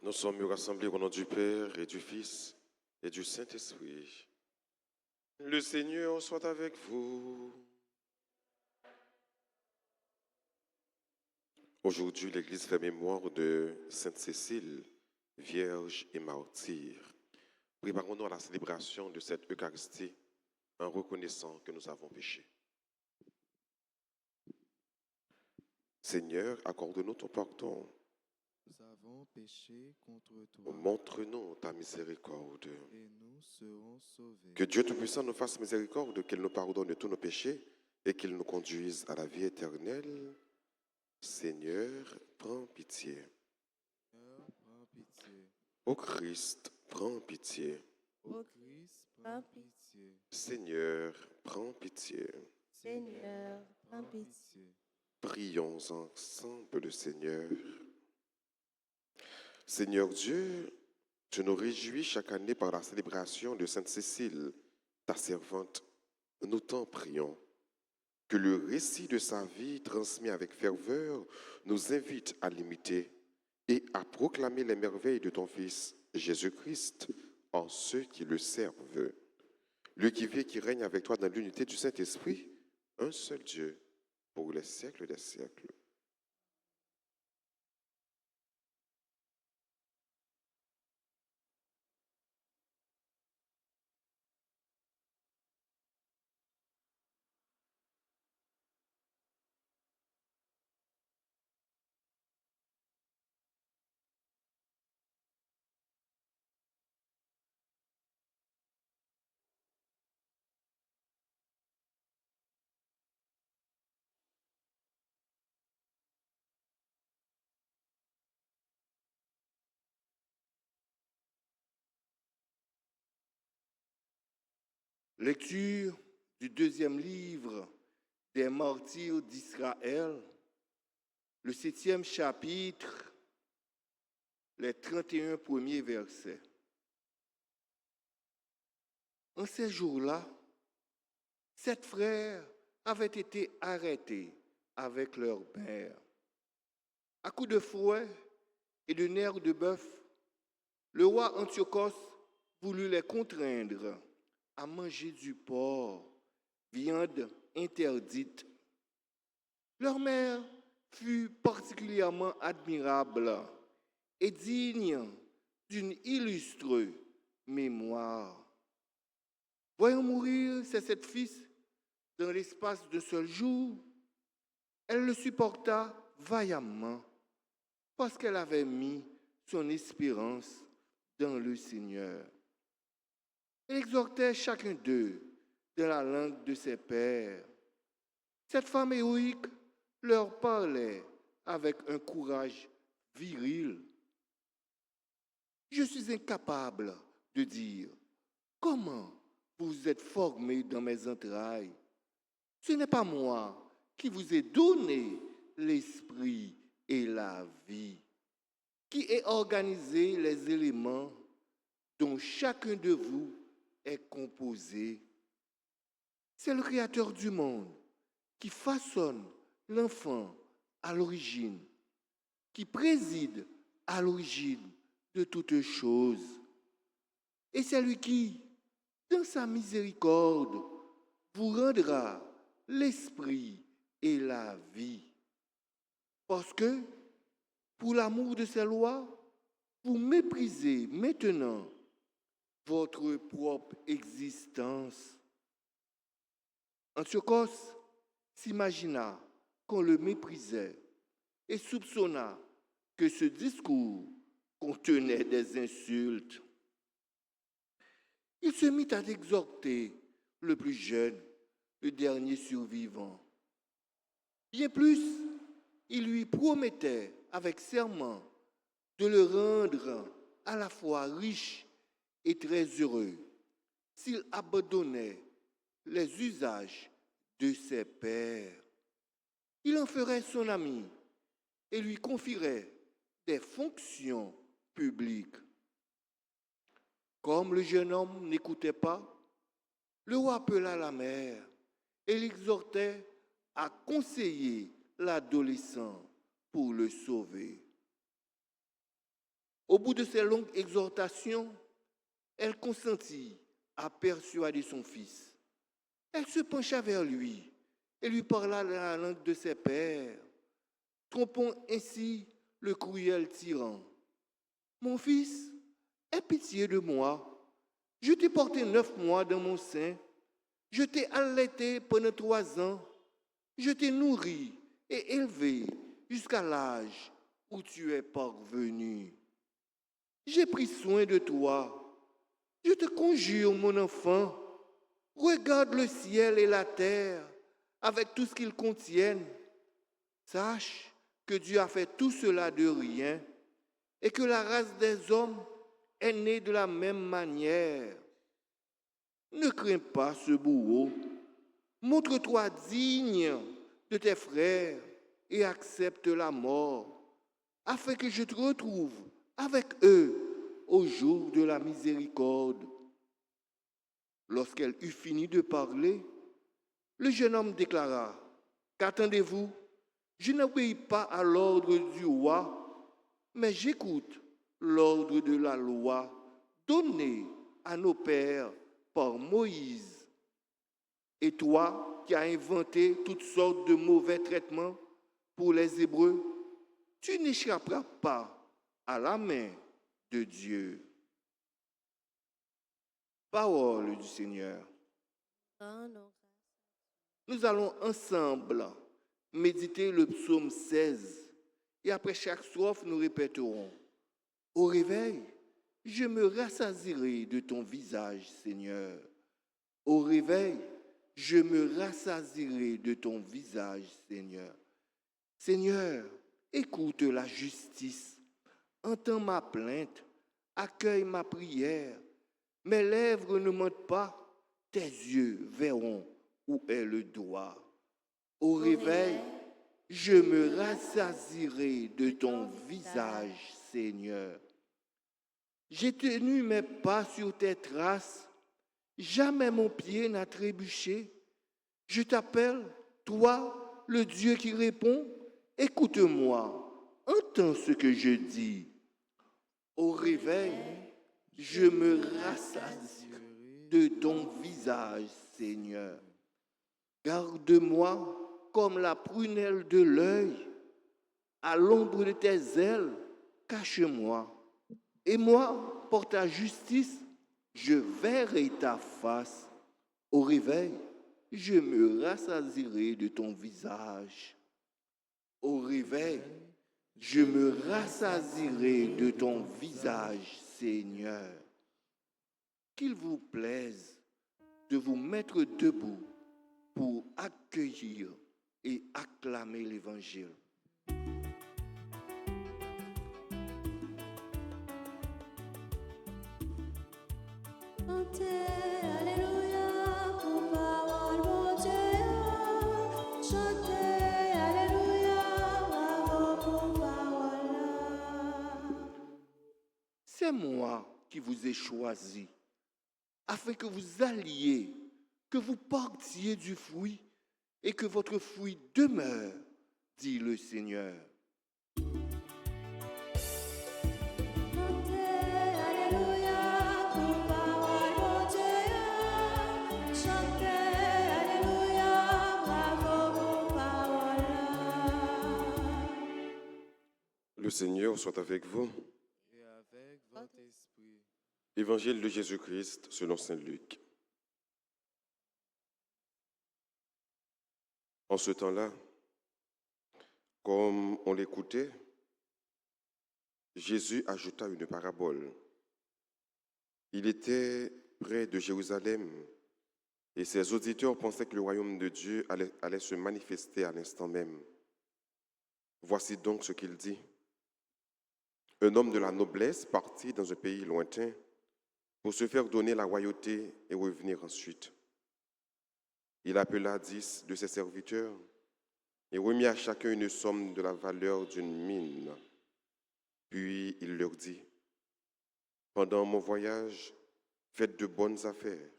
Nous sommes rassemblés au nom du Père et du Fils et du Saint-Esprit. Le Seigneur soit avec vous. Aujourd'hui, l'Église fait mémoire de Sainte Cécile, Vierge et martyre. Préparons-nous à la célébration de cette Eucharistie en reconnaissant que nous avons péché. Seigneur, accorde-nous ton pardon. Nous avons péché contre toi. Montre-nous ta miséricorde. Et nous serons sauvés. Que Dieu Tout-Puissant nous fasse miséricorde, qu'il nous pardonne de tous nos péchés et qu'il nous conduise à la vie éternelle. Seigneur, prends pitié. Seigneur, prends pitié. Ô Christ, prends pitié. Ô Christ, prends pitié. Seigneur, prends pitié. Seigneur, prends pitié. Prions ensemble le Seigneur. Seigneur Dieu, tu nous réjouis chaque année par la célébration de Sainte Cécile, ta servante. Nous t'en prions. Que le récit de sa vie, transmis avec ferveur, nous invite à l'imiter et à proclamer les merveilles de ton Fils, Jésus-Christ, en ceux qui le servent. Lui qui vit et qui règne avec toi dans l'unité du Saint-Esprit, un seul Dieu, pour les siècles des siècles. Lecture du deuxième livre des martyrs d'Israël, le 7e chapitre, les 31 premiers versets. En ces jours-là, 7 frères avaient été arrêtés avec leur mère. À coups de fouet et de nerfs de bœuf, le roi Antiochos voulut les contraindre à manger du porc, viande interdite. Leur mère fut particulièrement admirable et digne d'une illustre mémoire. Voyant mourir ses 7 fils dans l'espace d'un seul jour, elle le supporta vaillamment parce qu'elle avait mis son espérance dans le Seigneur. Elle exhortait chacun d'eux dans la langue de ses pères. Cette femme héroïque leur parlait avec un courage viril. Je suis incapable de dire comment vous êtes formés dans mes entrailles. Ce n'est pas moi qui vous ai donné l'esprit et la vie, qui ai organisé les éléments dont chacun de vous est composé. C'est le Créateur du monde qui façonne l'enfant à l'origine, qui préside à l'origine de toutes choses. Et c'est lui qui, dans sa miséricorde, vous rendra l'esprit et la vie. Parce que, pour l'amour de ses lois, vous méprisez maintenant votre propre existence. Antiochos s'imagina qu'on le méprisait et soupçonna que ce discours contenait des insultes. Il se mit à exhorter le plus jeune, le dernier survivant. Bien plus, il lui promettait avec serment de le rendre à la fois riche et très heureux s'il abandonnait les usages de ses pères. Il en ferait son ami et lui confierait des fonctions publiques. Comme le jeune homme n'écoutait pas, le roi appela la mère et l'exhortait à conseiller l'adolescent pour le sauver. Au bout de ces longues exhortations, elle consentit à persuader son fils. Elle se pencha vers lui et lui parla la langue de ses pères, trompant ainsi le cruel tyran. Mon fils, aie pitié de moi. Je t'ai porté 9 mois dans mon sein. Je t'ai allaité pendant 3 ans. Je t'ai nourri et élevé jusqu'à l'âge où tu es parvenu. J'ai pris soin de toi. Je te conjure, mon enfant, regarde le ciel et la terre avec tout ce qu'ils contiennent. Sache que Dieu a fait tout cela de rien et que la race des hommes est née de la même manière. Ne crains pas ce bourreau. Montre-toi digne de tes frères et accepte la mort, afin que je te retrouve avec eux au jour de la miséricorde. Lorsqu'elle eut fini de parler, le jeune homme déclara, « Qu'attendez-vous? Je n'obéis pas à l'ordre du roi, mais j'écoute l'ordre de la loi donnée à nos pères par Moïse. Et toi qui as inventé toutes sortes de mauvais traitements pour les Hébreux, tu n'échapperas pas à la main de Dieu. » Parole du Seigneur. Nous allons ensemble méditer le psaume 16 et après chaque strophe, nous répéterons. Au réveil, je me rassasierai de ton visage, Seigneur. Au réveil, je me rassasierai de ton visage, Seigneur. Seigneur, écoute la justice, entends ma plainte, accueille ma prière. Mes lèvres ne mentent pas, tes yeux verront où est le doigt. Au réveil, je me rassasierai de ton visage, Seigneur. J'ai tenu mes pas sur tes traces, jamais mon pied n'a trébuché. Je t'appelle, toi, le Dieu qui répond, écoute-moi, entends ce que je dis. Au réveil, je me rassasierai de ton visage, Seigneur. Garde-moi comme la prunelle de l'œil, à l'ombre de tes ailes, cache-moi. Et moi, pour ta justice, je verrai ta face. Au réveil, je me rassasierai de ton visage. Au réveil, je me rassasierai de ton visage, Seigneur. Qu'il vous plaise de vous mettre debout pour accueillir et acclamer l'Évangile. C'est moi qui vous ai choisi, afin que vous alliez, que vous portiez du fruit et que votre fruit demeure, dit le Seigneur. Le Seigneur soit avec vous. Et avec votre esprit. Évangile de Jésus-Christ selon saint Luc. En ce temps-là, comme on l'écoutait, Jésus ajouta une parabole. Il était près de Jérusalem et ses auditeurs pensaient que le royaume de Dieu allait se manifester à l'instant même. Voici donc ce qu'il dit. Un homme de la noblesse partit dans un pays lointain pour se faire donner la royauté et revenir ensuite. Il appela 10 de ses serviteurs et remit à chacun une somme de la valeur d'une mine. Puis il leur dit, pendant mon voyage, faites de bonnes affaires.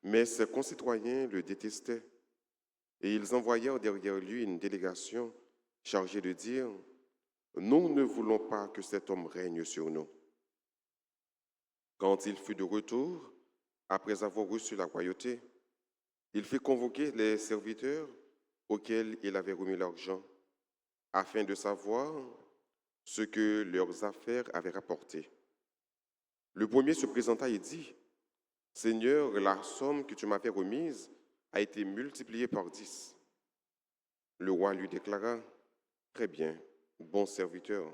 Mais ses concitoyens le détestaient et ils envoyèrent derrière lui une délégation chargée de dire, nous ne voulons pas que cet homme règne sur nous. Quand il fut de retour, après avoir reçu la royauté, il fit convoquer les serviteurs auxquels il avait remis l'argent, afin de savoir ce que leurs affaires avaient rapporté. Le premier se présenta et dit, « Seigneur, la somme que tu m'avais remise a été multipliée par 10. » Le roi lui déclara, « Très bien, bon serviteur,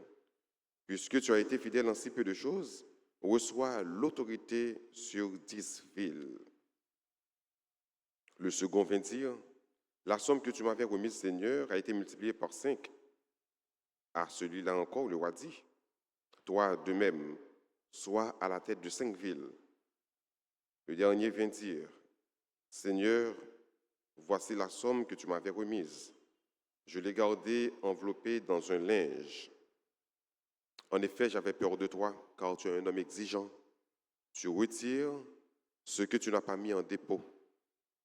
puisque tu as été fidèle en si peu de choses, reçois l'autorité sur 10 villes. » Le second vint dire, « La somme que tu m'avais remise, Seigneur, a été multipliée par 5. » À celui-là encore, le roi dit, « Toi de même, sois à la tête de 5 villes. » Le dernier vint dire, « Seigneur, voici la somme que tu m'avais remise. Je l'ai gardée enveloppée dans un linge. En effet, j'avais peur de toi, car tu es un homme exigeant. Tu retires ce que tu n'as pas mis en dépôt.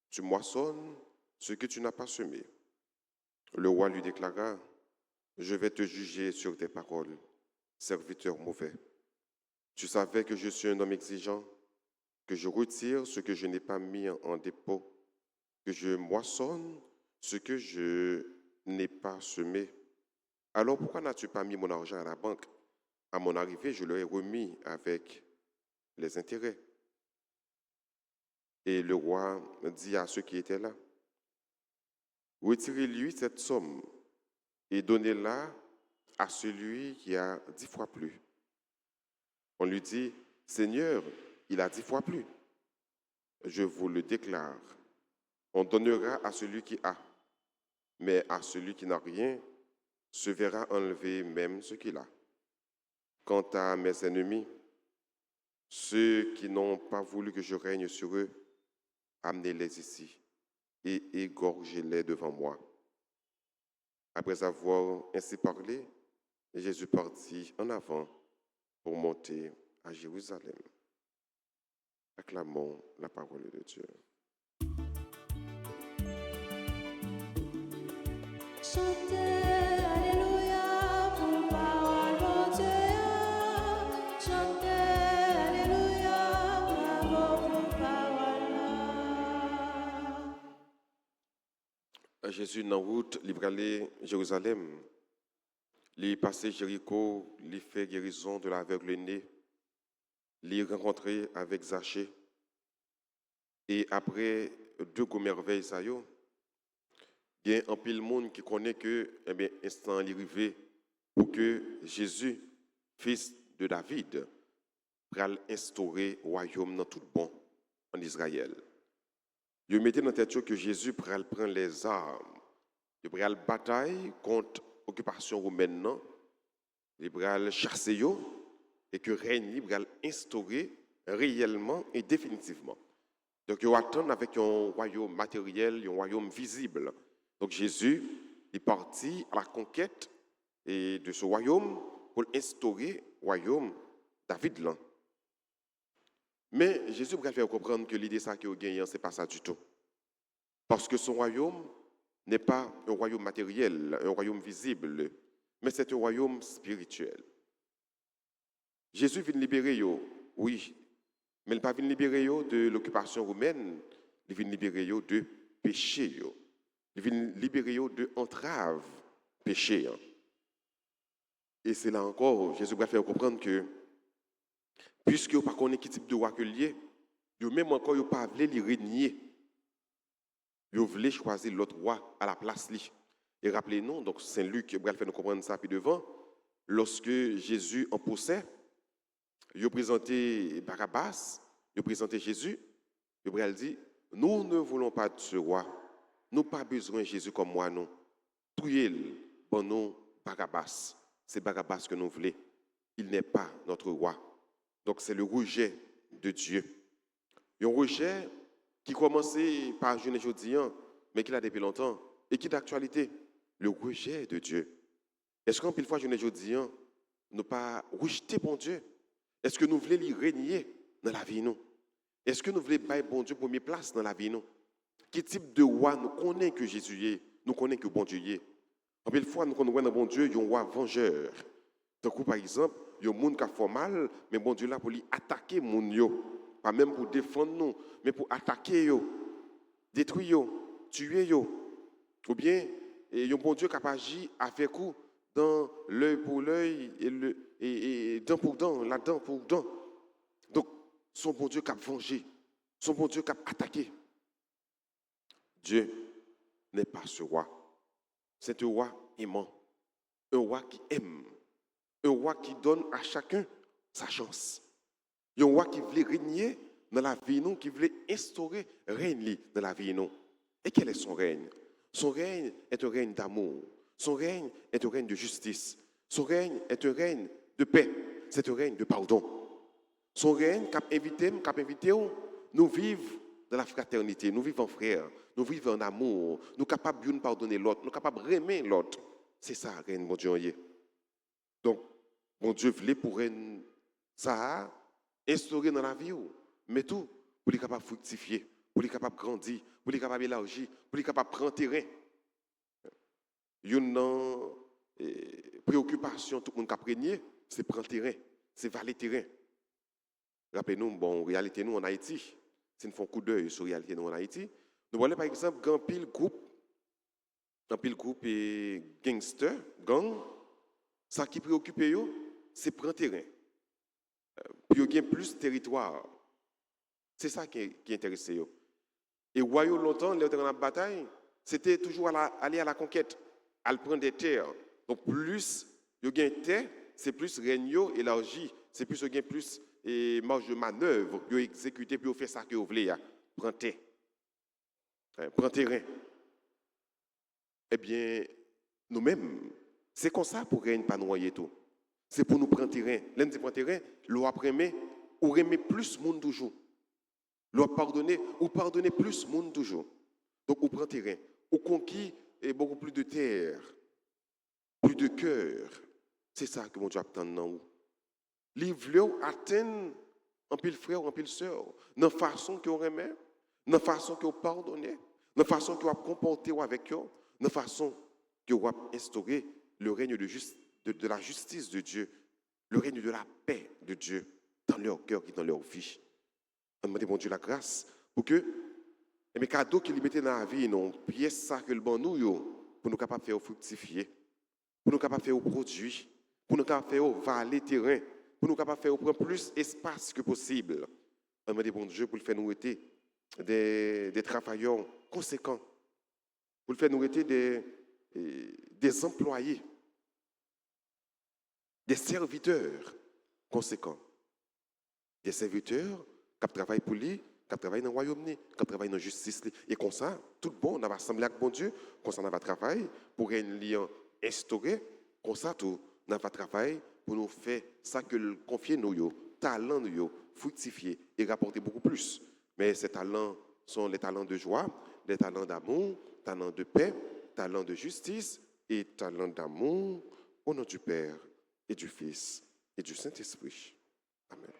Tu moissonnes ce que tu n'as pas semé. » Le roi lui déclara, « Je vais te juger sur tes paroles, serviteur mauvais. Tu savais que je suis un homme exigeant, que je retire ce que je n'ai pas mis en dépôt, que je moissonne ce que je n'ai pas semé. Alors pourquoi n'as-tu pas mis mon argent à la banque? À mon arrivée, je l'aurais remis avec les intérêts. » Et le roi dit à ceux qui étaient là, « Retirez-lui cette somme et donnez-la à celui qui a 10 fois plus. » On lui dit, « Seigneur, il a 10 fois plus. » Je vous le déclare, on donnera à celui qui a, mais à celui qui n'a rien, se verra enlever même ce qu'il a. Quant à mes ennemis, ceux qui n'ont pas voulu que je règne sur eux, amenez-les ici et égorgez-les devant moi. » Après avoir ainsi parlé, Jésus partit en avant pour monter à Jérusalem. Acclamons la parole de Dieu. Chantez, Alléluia, pour parole mon Dieu. Chantez, Alléluia, bravo pour parole. Jésus, en route, il va aller à Jérusalem. Il passé Jéricho, il fait guérison de l'aveugle-né. Il rencontré avec Zachée. Et après 2 gros merveilles, il y a un pile monde qui connaît que, instant il arrivé pour que Jésus, fils de David, puisse instaurer le royaume dans tout bon en Israël. Il mettait dans tête que Jésus pourrait prendre les armes, il pourrait bataille contre l'occupation romaine, il pourrait chasser et que le règne libre instauré réellement et définitivement. Donc, il attend avec un royaume matériel, un royaume visible. Donc, Jésus est parti à la conquête de ce royaume pour instaurer le royaume David. Là. Mais Jésus va faire comprendre que l'idée ça qu'il a gagné, ce n'est pas ça du tout. Parce que son royaume n'est pas un royaume matériel, un royaume visible, mais c'est un royaume spirituel. Jésus vient libérer, oui, mais il ne vient pas libérer de l'occupation romaine, il vient libérer de péché. Il vient libérer de entrave, péché. Et c'est là encore, Jésus va faire comprendre que, puisque vous ne connaissez pas quel type de roi que lié, vous même encore vous pas voulu régner. Vous voulez choisir l'autre roi à la place. Et rappelez-nous, donc Saint Luc va faire nous comprendre ça puis devant, lorsque Jésus en procès, il a présenté Barabbas, il a présenté Jésus, il a dit, nous ne voulons pas de ce roi, nous n'avons pas besoin de Jésus comme moi, non. Tuez-le, pour nous, Barabbas. C'est Barabbas que nous voulons. Il n'est pas notre roi. Donc c'est le rejet de Dieu. Un rejet qui commençait par jeune aujourd'hui, mais qui l'a depuis longtemps, et qui est d'actualité. Le rejet de Dieu. Est-ce qu'en pile fois, jeune aujourd'hui, nous pas rejeter bon Dieu? Est-ce que nous voulons lui régner dans la vie, nous? Est-ce que nous voulons bailler bon Dieu première place dans la vie, nous? Quel type de roi nous connaissons que Jésus est? Nous connaissons que bon Dieu est. En pile fois, nous connaissons dans bon Dieu, il y a un roi vengeur. Donc, par exemple, il y a un monde qui a fait mal, mais bon Dieu là pour lui attaquer les gens. Pas même pour défendre nous, mais pour attaquer eux, détruire eux, tuer eux. Ou bien, il y a un bon Dieu qui a agi avec vous dans l'œil pour l'œil et dent pour dent, la dent pour dent. Donc, son bon Dieu qui a vengé, son bon Dieu qui a attaqué. Dieu n'est pas ce roi. C'est un roi aimant, un roi qui aime, un roi qui donne à chacun sa chance. Un roi qui voulait régner dans la vie, nous, qui voulait instaurer règne dans la vie. Nous. Et quel est son règne? Son règne est un règne d'amour. Son règne est un règne de justice. Son règne est un règne de paix. C'est un règne de pardon. Son règne cap invité nous vivre dans la fraternité, nous vivons en frère, nous vivons en amour, nous sommes capables de pardonner l'autre, nous sommes capables de aimer l'autre. C'est ça, règne, mon Dieu. Donc, mon Dieu voulait pour règne ça, instaurer dans la vie, mais tout, pour être capable de fructifier, pour être capable de grandir, pour être capable d'élargir, pour être capable de prendre terrain. Une préoccupation, tout le monde a prégné, c'est prendre terrain, c'est valer terrain. Rappelez-nous, bon, en réalité, nous en Haïti, si nous faisons un coup d'œil sur la réalité nous en Haïti, nous voyons par exemple un pile groupe et gangster, gang, ça qui préoccupe eux, c'est prendre terrain. Puis il y a plus de territoire. C'est ça qui intéresse eux. Et royaume longtemps, les dans la bataille, c'était toujours aller à la conquête, à prendre des terres. Donc plus il y a de terre, c'est plus règne élargi, c'est plus il y a plus et marge de manœuvre, pour exécuter, pour faire ça que vous voulez, prendre terre. Prendre terrain. Eh bien, nous-mêmes, c'est comme ça pour règne pas noyer tout. C'est pour nous prendre terrain. L'un dit prendre terrain, l'on après ou remet plus monde toujours. L'on pardonner plus monde toujours. Donc, on prend terrain. On conquit beaucoup plus de terre, plus de cœur. C'est ça que mon Dieu attend dans nous. Les vouloir atteindre en pile frère, en pile sœur, dans la façon qu'on remet, dans la façon qu'on pardonne, dans la façon qu'on comporter avec eux, dans la façon qu'on instaurer le règne de la justice de Dieu, le règne de la paix de Dieu dans leur cœur et dans leur vie. On demande mon Dieu la grâce pour que les cadeaux qu'il mettait dans la vie, non, pièce ça que le bon nous, pour nous capables de faire fructifier, pour nous capables de faire produire, pour nous capables de faire valer terrain, pour nous capables de faire prendre plus d'espace que possible. On demande bon Dieu pour le faire nous être des travailleurs conséquents, pour le faire nous être des employés, des serviteurs conséquents, des serviteurs qui travaillent pour lui, qui travaillent dans le royaume, qui travaillent dans la justice. Et comme ça, tout bon, on va assembler avec bon Dieu, comme ça, on va travailler pour un lien instauré, comme ça, tout, on va travailler pour nous faire ça que le confier nous, talent nous, fructifier et rapporter beaucoup plus. Mais ces talents sont les talents de joie, les talents d'amour, talents de paix, talents de justice et talents d'amour au nom du Père et du Fils et du Saint-Esprit. Amen.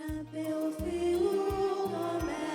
Un peu au feu, grand-mère.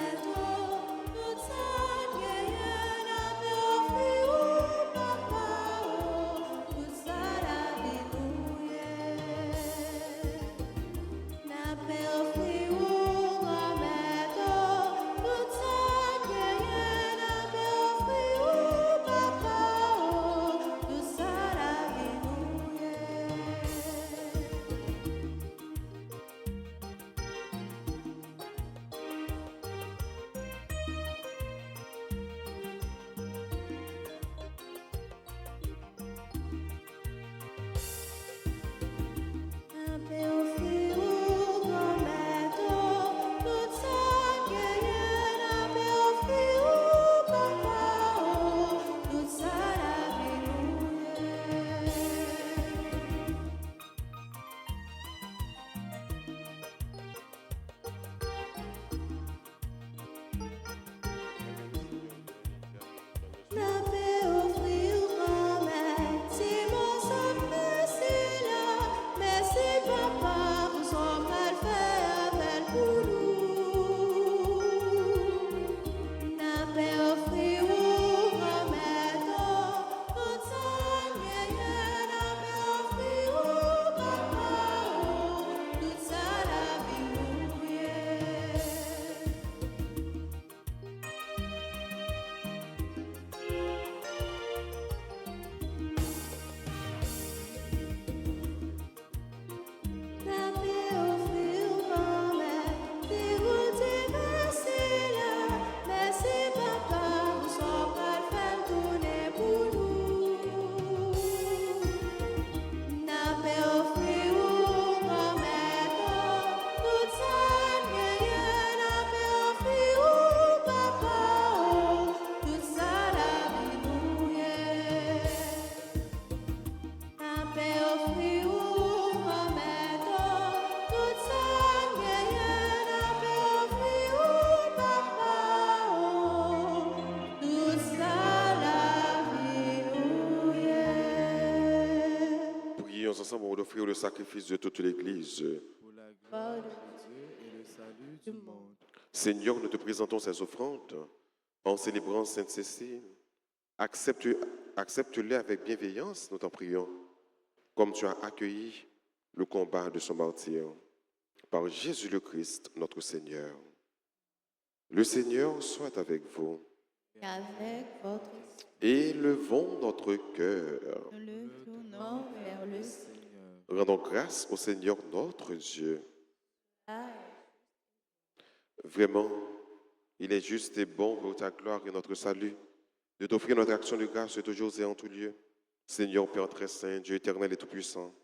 Prions ensemble d'offrir le sacrifice de toute l'Église. pour la gloire de Dieu et le salut du monde. Seigneur, nous te présentons ces offrandes en célébrant Sainte Cécile. Accepte-les avec bienveillance, nous t'en prions, comme tu as accueilli le combat de son martyr. Par Jésus le Christ, notre Seigneur. Le Seigneur soit avec vous. Et avec votre esprit, Élevons notre cœur. nous le tournons vers le Seigneur, Rendons grâce au Seigneur notre Dieu. ciel. Vraiment, il est juste et bon pour ta gloire et notre salut de t'offrir notre action de grâce toujours et en tout lieu. Seigneur Père très saint, Dieu éternel et tout-puissant,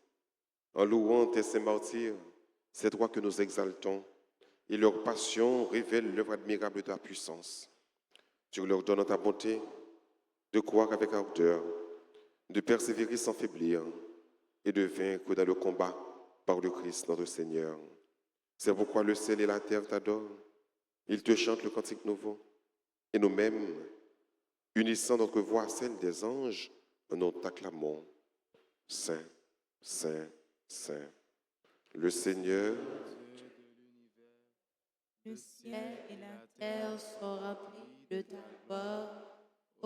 en louant tes saints martyrs, c'est toi que nous exaltons et leur passion révèle l'œuvre admirable de ta puissance. Tu leur donnes ta bonté de croire avec ardeur, de persévérer sans faiblir et de vaincre dans le combat par le Christ notre Seigneur. C'est pourquoi le ciel et la terre t'adorent. Ils te chantent le cantique nouveau. Et nous-mêmes, unissant notre voix à celle des anges, nous t'acclamons. Saint, Saint, Saint. Le Seigneur, Dieu de l'univers, Le ciel et la terre sont remplis de ta gloire.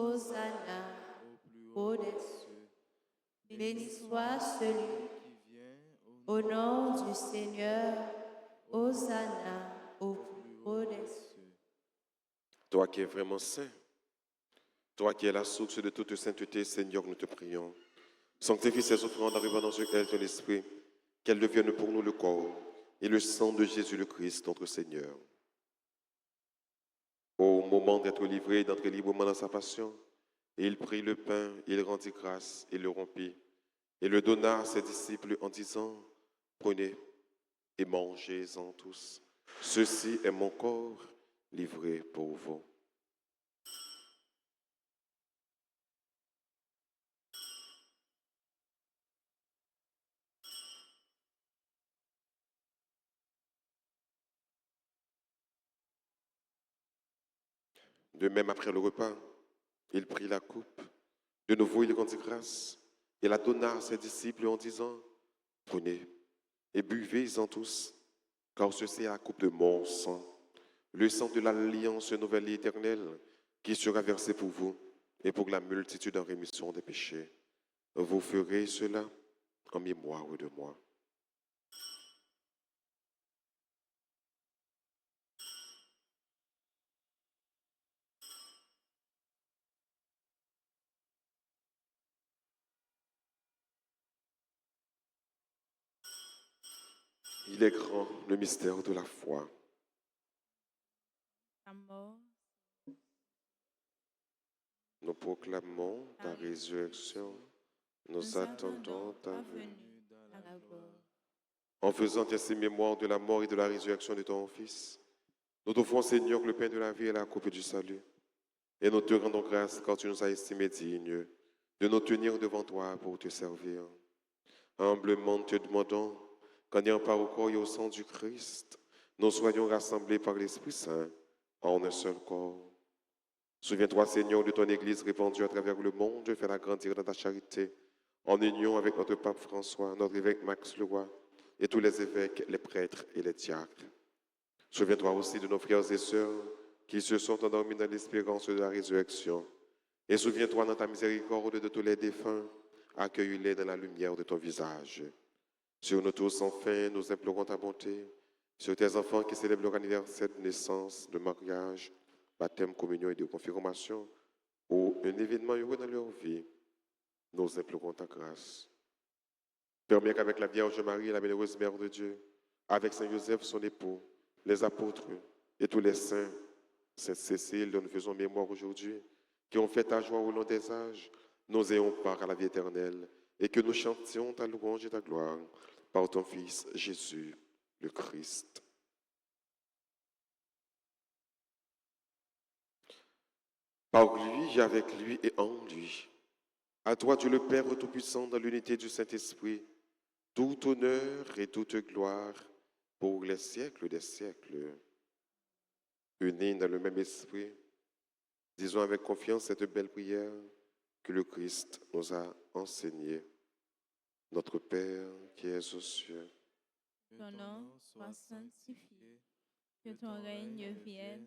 Hosanna, au plus haut au des cieux, béni soit celui qui vient au nom du Seigneur. Hosanna, au plus haut des cieux. toi qui es vraiment saint, toi qui es la source de toute sainteté, Seigneur, nous te prions. Sanctifie ces offrandes en répandant sur elles ton esprit, qu'elles deviennent pour nous le corps et le sang de Jésus le Christ, notre Seigneur. Au moment d'être livré, d'entrer librement dans sa passion, il prit le pain, il rendit grâce, il le rompit, et le donna à ses disciples en disant, prenez et mangez-en tous. Ceci est mon corps livré pour vous. De même, après le repas, il prit la coupe. De nouveau, il rendit grâce et la donna à ses disciples en disant, prenez et buvez-en tous, car ceci est la coupe de mon sang, le sang de l'alliance nouvelle et éternelle, qui sera versé pour vous et pour la multitude en rémission des péchés. Vous ferez cela en mémoire de moi. Il est grand, le mystère de la foi. Ta mort, Nous proclamons ta résurrection. Nous attendons ta venue. venue dans ta la gloire. En faisant ainsi mémoire de la mort et de la résurrection de ton Fils, nous t'offrons, Seigneur, le pain de la vie et la coupe du salut. Et nous te rendons grâce car tu nous as estimés dignes de nous tenir devant toi pour te servir. Humblement, te demandons qu'en ayant part au corps et au sang du Christ, nous soyons rassemblés par l'Esprit Saint en un seul corps. Souviens-toi, Seigneur, de ton Église répandue à travers le monde, fais-la grandir dans ta charité, en union avec notre pape François, notre évêque Max Leroy, et tous les évêques, les prêtres et les diacres. Souviens-toi aussi de nos frères et sœurs qui se sont endormis dans l'espérance de la résurrection. Et souviens-toi dans ta miséricorde de tous les défunts, accueille-les dans la lumière de ton visage. Sur nous tous, enfin, nous implorons ta bonté, sur tes enfants qui célèbrent leur anniversaire de naissance, de mariage, baptême, communion et de confirmation, ou un événement heureux dans leur vie, nous implorons ta grâce. Permets qu'avec la Vierge Marie, la bienheureuse Mère de Dieu, avec Saint Joseph, son époux, les apôtres et tous les saints, Sainte Cécile, dont nous faisons mémoire aujourd'hui, qui ont fait ta joie au long des âges, nous ayons part à la vie éternelle et que nous chantions ta louange et ta gloire par ton Fils Jésus, le Christ. Par lui, avec lui et en lui. À toi, Dieu le Père Tout-Puissant, dans l'unité du Saint-Esprit, tout honneur et toute gloire pour les siècles des siècles. Unis dans le même esprit, disons avec confiance cette belle prière que le Christ nous a enseignée. Notre Père qui es aux cieux, ton nom soit sanctifié, que ton règne vienne,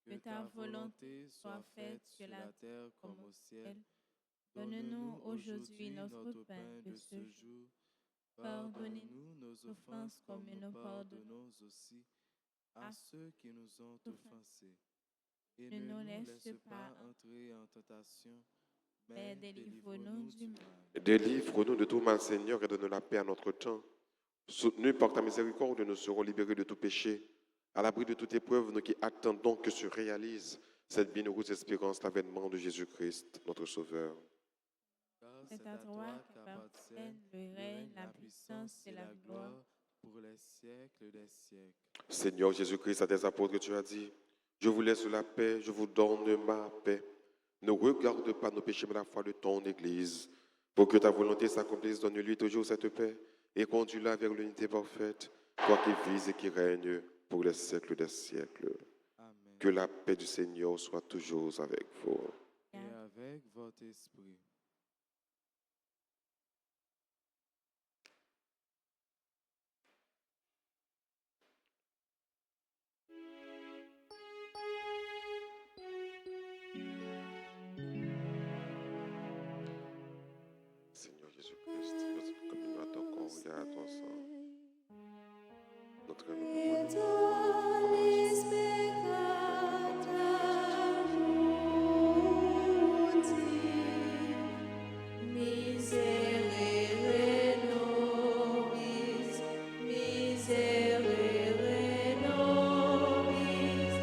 que ta volonté soit faite sur la terre comme au ciel. Donne-nous aujourd'hui notre pain de ce jour. Pardonnez-nous nos offenses comme nous pardonnons aussi à ceux qui nous ont offensés. Et Ne ne nous nous laisse laisse pas pas entrer en tentation, mais mais délivre-nous du mal. délivre-nous de tout mal, Seigneur, et donne la paix à notre temps. Soutenus par ta miséricorde, nous serons libérés de tout péché. À l'abri de toute épreuve, nous qui attendons que se réalise cette bienheureuse espérance, l'avènement de Jésus-Christ, notre Sauveur. Car C'est à toi qu'appartiennent le règne, la puissance et la gloire. pour les siècles des siècles. Seigneur Jésus-Christ, à tes apôtres, tu as dit, je vous laisse la paix, je vous donne ma paix. Ne regarde pas nos péchés, mais la foi de ton Église. Pour que ta volonté s'accomplisse, donne-lui toujours cette paix et conduis-la vers l'unité parfaite, toi qui vises et qui règnes pour les siècles des siècles. Amen. Que la paix du Seigneur soit toujours avec vous. Et avec votre esprit. Seigneur Jésus-Christ, notre communion à ton corps et à ton sang. Notre Miserere nobis, miserere nobis, miserere nobis.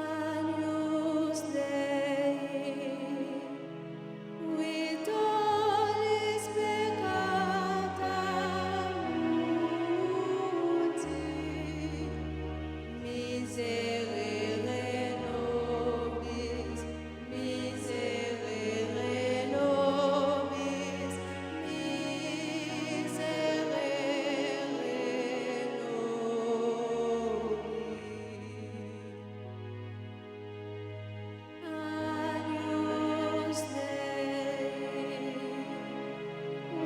Agnus Dei, qui tollis peccata mundi, miserere nobis, miserere nobis, miserere nobis. Agnus Dei,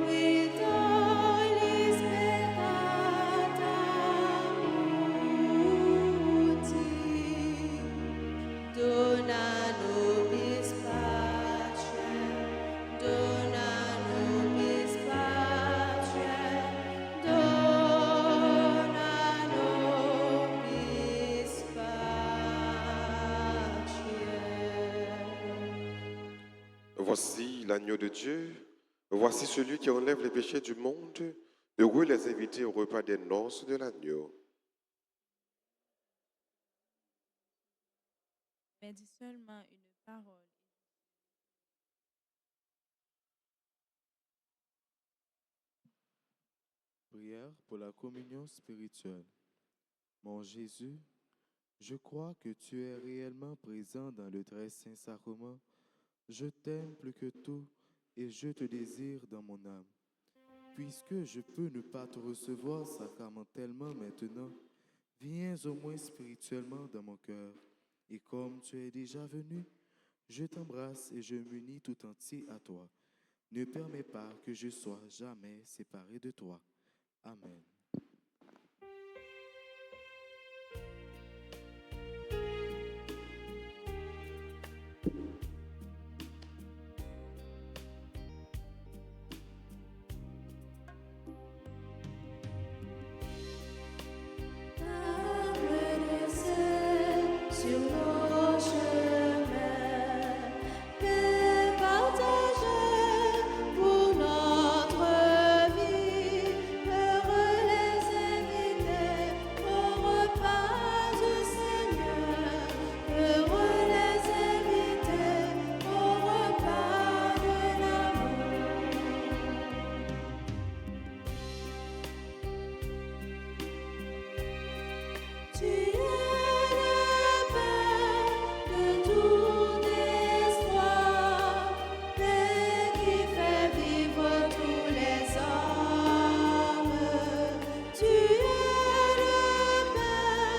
qui tollis peccata mundi, dona nobis pacem, dona nobis pacem, dona nobis pacem. Voici l'agneau de Dieu, voici celui qui enlève les péchés du monde. Heureux les invités au repas des noces de l'agneau. Mais dis seulement une parole. Prière pour la communion spirituelle. Mon Jésus, je crois que tu es réellement présent dans le très saint sacrement. Je t'aime plus que tout et je te désire dans mon âme. Puisque je peux ne pas te recevoir sacramentellement maintenant, viens au moins spirituellement dans mon cœur. Et comme tu es déjà venu, je t'embrasse et je m'unis tout entier à toi. Ne permets pas que je sois jamais séparé de toi. Amen. Table de sel sur nos chemins, paix partagée pour notre vie. Heureux les invités au repas du Seigneur. Heureux les invités au repas de l'amour. Tu es le pain de tout espoir, paix qui fait vivre tous les hommes. Tu es le pain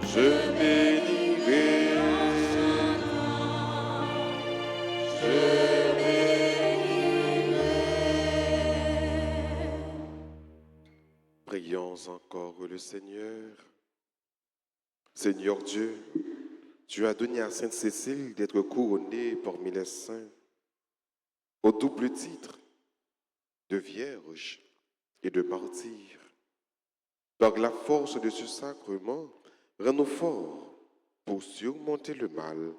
Je bénirai Prions encore le Seigneur. Seigneur Dieu, tu as donné à Sainte Cécile d'être couronnée parmi les saints au double titre de vierge et de martyr. Par la force de ce sacrement, rends-nous forts pour surmonter le mal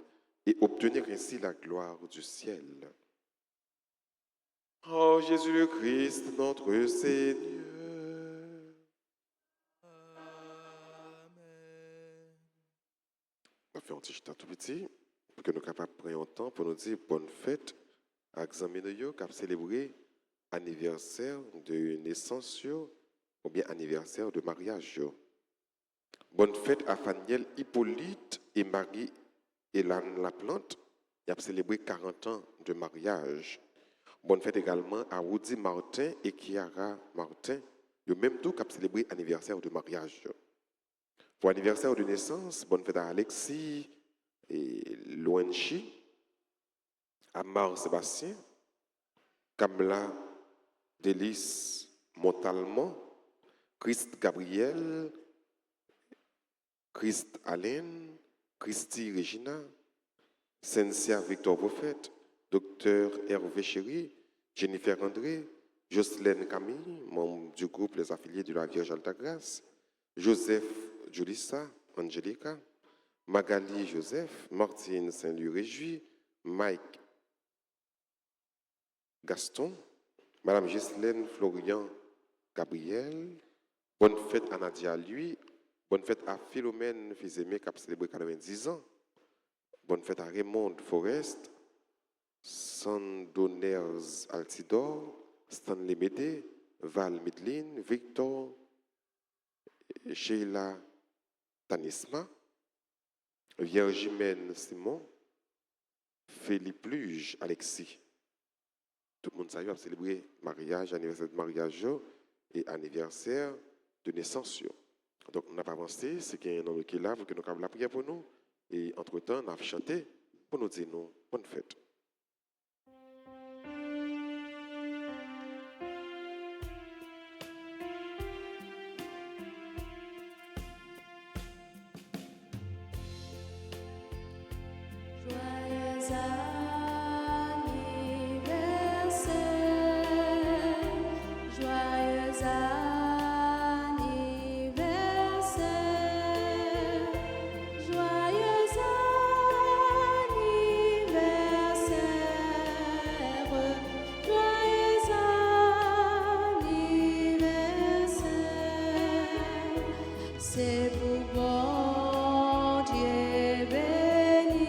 et obtenir ainsi la gloire du ciel. Oh Jésus le Christ, notre Seigneur. Amen. On va faire un petit chita tout petit pour que nous soyons capables de prendre un temps pour nous dire bonne fête à Xaminoyo qui a célébré anniversaire de naissance ou bien anniversaire de mariage. Bonne fête à Faniel Hippolyte et Marie Hélène Laplante qui a célébré 40 ans de mariage. Bonne fête également à Woody Martin et Kiara Martin, le même tout qui a célébré anniversaire de mariage. Pour anniversaire de naissance, bonne fête à Alexis et Loenchi, à Mar Sébastien, Kamla Délice Montalmont, Christ Gabriel, Christ Alain, Christy Regina, Cynthia Victor Prophète, Dr Hervé Chéry, Jennifer André, Jocelyne Camille, membre du groupe Les Affiliés de la Vierge Altagrace, Joseph Julissa, Angelica, Magali Joseph, Martine Saint-Louis Réjoui, Mike Gaston, Madame Ghislaine Florian Gabriel, bonne fête à Nadia lui, bonne fête à Philomène Fizemé qui a célébré 90 ans, bonne fête à Raymond Forest, Sandoners Altidor, Stanley Médé, Val Midline, Victor, Sheila Tanisma, Viergimène Simon, Philippe Luge, Alexis. Tout le monde sait a célébré mariage, anniversaire de mariage et anniversaire de naissance. Donc, on n'a pas avancé, c'est qu'il y a un homme qui est là pour que nous fassions la prière pour nous. Et entre-temps, on a chanté pour nous dire nous, bonne fête. Joyeux anniversaire, joyeux anniversaire, joyeux anniversaire, joyeux anniversaire. C'est pour bon Dieu béni,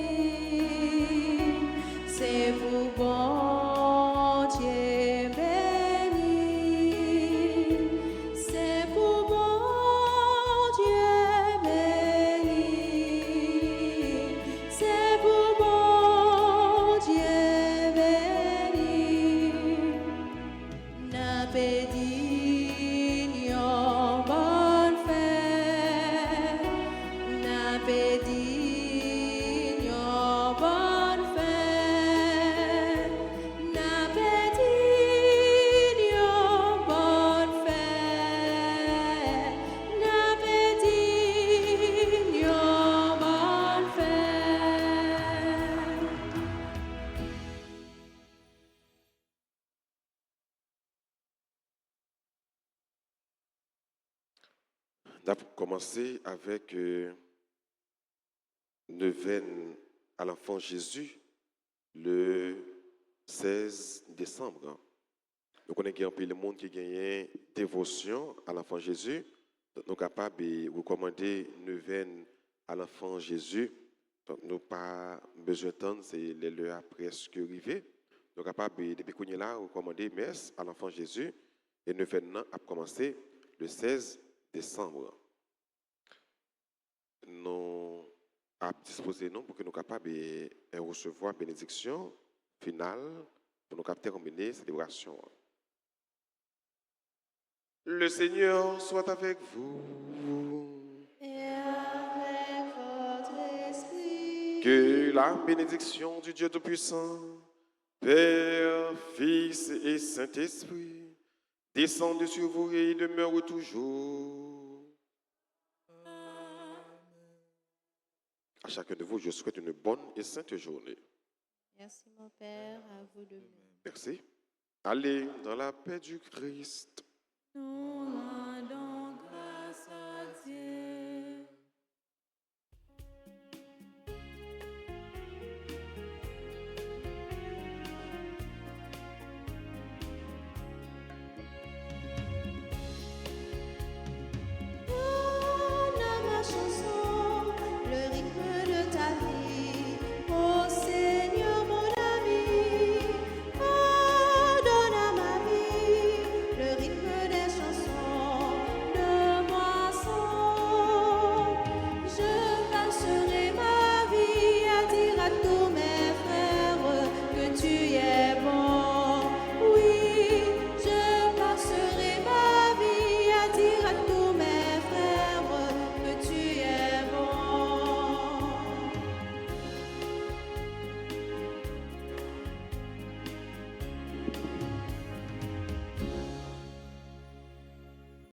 c'est pour bon Dieu béni, c'est pour bon Dieu béni, c'est pour bon Dieu béni. N'a pédigne bonne fête, n'a pédigne bonne fête, n'a pédigne bonne fête, n'a pédigne bonne fête. On a commencé avec neuvaine à l'enfant Jésus le 16 décembre. Donc, on a un peu le monde qui gagne dévotion à l'enfant Jésus. Donc, nous sommes capables de recommander neuvaine à l'enfant Jésus. Donc, nous n'avons pas besoin de temps, c'est l'heure presque arrivée. Nous sommes capables, depuis qu'on est là, de recommander messe à l'enfant Jésus. Et neuvaine a commencé le 16 décembre. Nous avons disposé nous pour que nous soyons capables de recevoir la bénédiction finale pour nous terminer la célébration. Le Seigneur soit avec vous. Et avec votre esprit, Que la bénédiction du Dieu Tout-Puissant, Père, Fils et Saint-Esprit, descende sur vous et demeure toujours. À chacun de vous, je souhaite une bonne et sainte journée. Merci mon Père, à vous de même. Merci. Allez dans la paix du Christ. Nous rendons